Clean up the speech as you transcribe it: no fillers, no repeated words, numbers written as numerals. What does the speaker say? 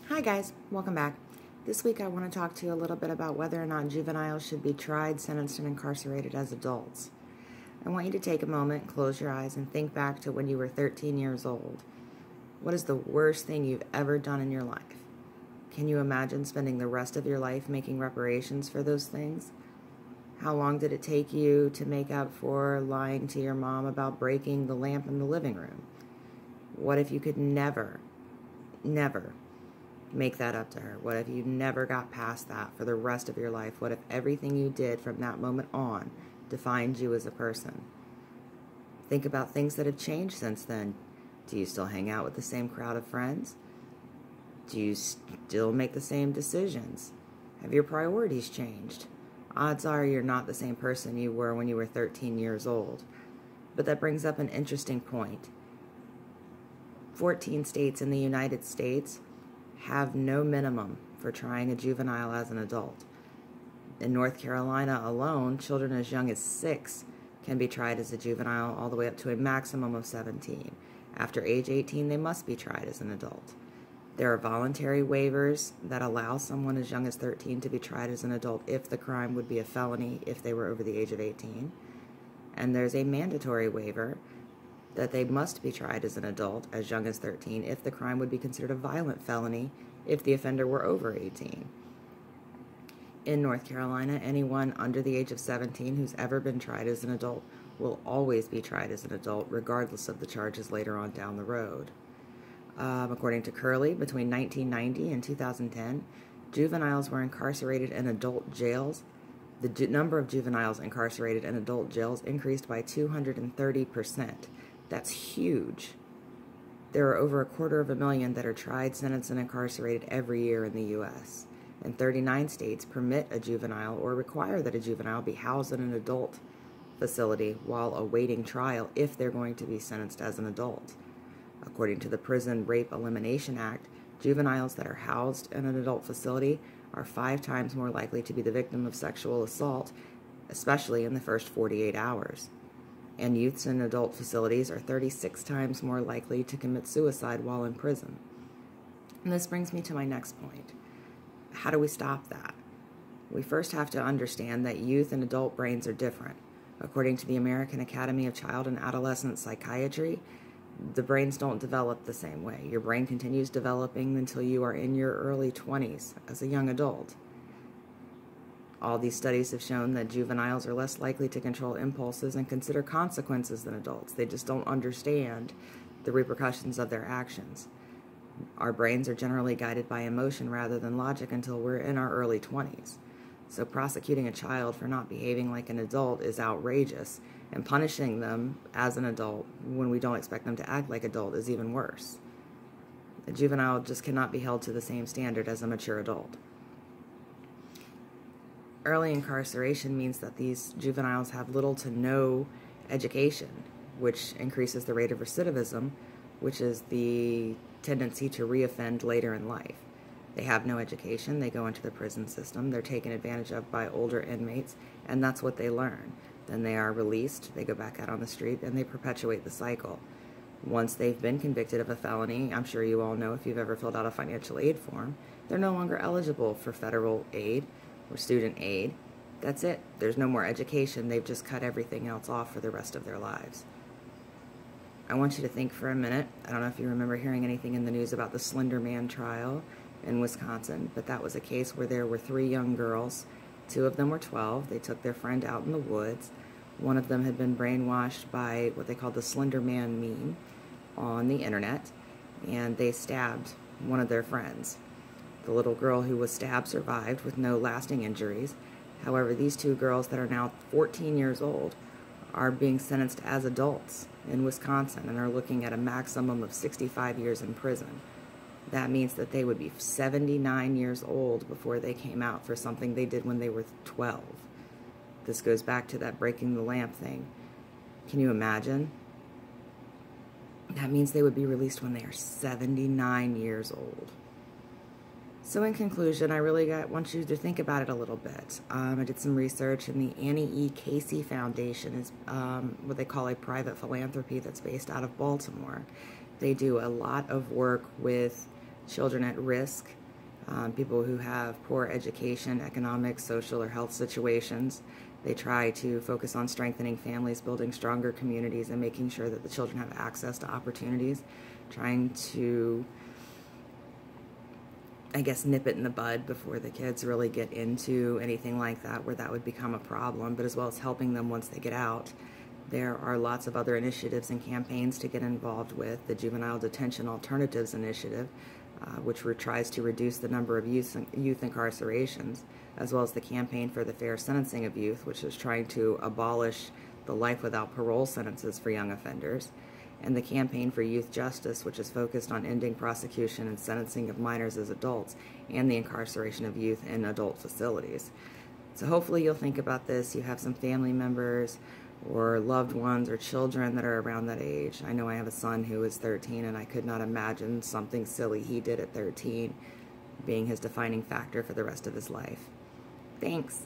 Hi guys, welcome back. This week I want to talk to you a little bit about whether or not juveniles should be tried, sentenced, and incarcerated as adults. I want you to take a moment, close your eyes, and think back to when you were 13 years old. What is the worst thing you've ever done in your life? Can you imagine spending the rest of your life making reparations for those things? How long did it take you to make up for lying to your mom about breaking the lamp in the living room? What if you could never make that up to her? What if you never got past that for the rest of your life? What if everything you did from that moment on defined you as a person? Think about things that have changed since then. Do you still hang out with the same crowd of friends? Do you still make the same decisions? Have your priorities changed? Odds are you're not the same person you were when you were 13 years old. But that brings up an interesting point. 14 states in the United States have no minimum for trying a juvenile as an adult. In North Carolina alone, children as young as 6 can be tried as a juvenile all the way up to a maximum of 17. After age 18, they must be tried as an adult. There are voluntary waivers that allow someone as young as 13 to be tried as an adult if the crime would be a felony if they were over the age of 18. And there's a mandatory waiver that they must be tried as an adult as young as 13 if the crime would be considered a violent felony if the offender were over 18. In North Carolina, anyone under the age of 17 who's ever been tried as an adult will always be tried as an adult regardless of the charges later on down the road. According to Curley, between 1990 and 2010, juveniles were incarcerated in adult jails. The number of juveniles incarcerated in adult jails increased by 230%. That's huge. There are over 250,000 that are tried, sentenced, and incarcerated every year in the U.S. And 39 states permit a juvenile or require that a juvenile be housed in an adult facility while awaiting trial if they're going to be sentenced as an adult. According to the Prison Rape Elimination Act, juveniles that are housed in an adult facility are 5 times more likely to be the victim of sexual assault, especially in the first 48 hours. And youths in adult facilities are 36 times more likely to commit suicide while in prison. And this brings me to my next point. How do we stop that? We first have to understand that youth and adult brains are different. According to the American Academy of Child and Adolescent Psychiatry, the brains don't develop the same way. Your brain continues developing until you are in your early 20s as a young adult. All these studies have shown that juveniles are less likely to control impulses and consider consequences than adults. They just don't understand the repercussions of their actions. Our brains are generally guided by emotion rather than logic until we're in our early 20s. So prosecuting a child for not behaving like an adult is outrageous, and punishing them as an adult when we don't expect them to act like adult is even worse. A juvenile just cannot be held to the same standard as a mature adult. Early incarceration means that these juveniles have little to no education, which increases the rate of recidivism, which is the tendency to reoffend later in life. They have no education, they go into the prison system, they're taken advantage of by older inmates, and that's what they learn. Then they are released, they go back out on the street, and they perpetuate the cycle. Once they've been convicted of a felony, I'm sure you all know if you've ever filled out a financial aid form, they're no longer eligible for federal aid or student aid. That's it. There's no more education. They've just cut everything else off for the rest of their lives. I want you to think for a minute. I don't know if you remember hearing anything in the news about the Slender Man trial in Wisconsin, but that was a case where there were 3 young girls. 2 of them were 12. They took their friend out in the woods. One of them had been brainwashed by what they called the Slender Man meme on the internet, and they stabbed one of their friends. The little girl who was stabbed survived with no lasting injuries. However, these 2 girls that are now 14 years old are being sentenced as adults in Wisconsin and are looking at a maximum of 65 years in prison. That means that they would be 79 years old before they came out for something they did when they were 12. This goes back to that breaking the lamp thing. Can you imagine? That means they would be released when they are 79 years old. So in conclusion, I really want you to think about it a little bit. I did some research, and the Annie E. Casey Foundation is what they call a private philanthropy that's based out of Baltimore. They do a lot of work with children at risk, people who have poor education, economic, social, or health situations. They try to focus on strengthening families, building stronger communities, and making sure that the children have access to opportunities, trying to, I guess, nip it in the bud before the kids really get into anything like that where that would become a problem, but as well as helping them once they get out. There are lots of other initiatives and campaigns to get involved with. The Juvenile Detention Alternatives Initiative, which tries to reduce the number of youth incarcerations, as well as the Campaign for the Fair Sentencing of Youth, which is trying to abolish the life without parole sentences for young offenders, and the Campaign for Youth Justice, which is focused on ending prosecution and sentencing of minors as adults and the incarceration of youth in adult facilities. So hopefully you'll think about this. You have some family members or loved ones or children that are around that age. I know I have a son who is 13, and I could not imagine something silly he did at 13 being his defining factor for the rest of his life. Thanks.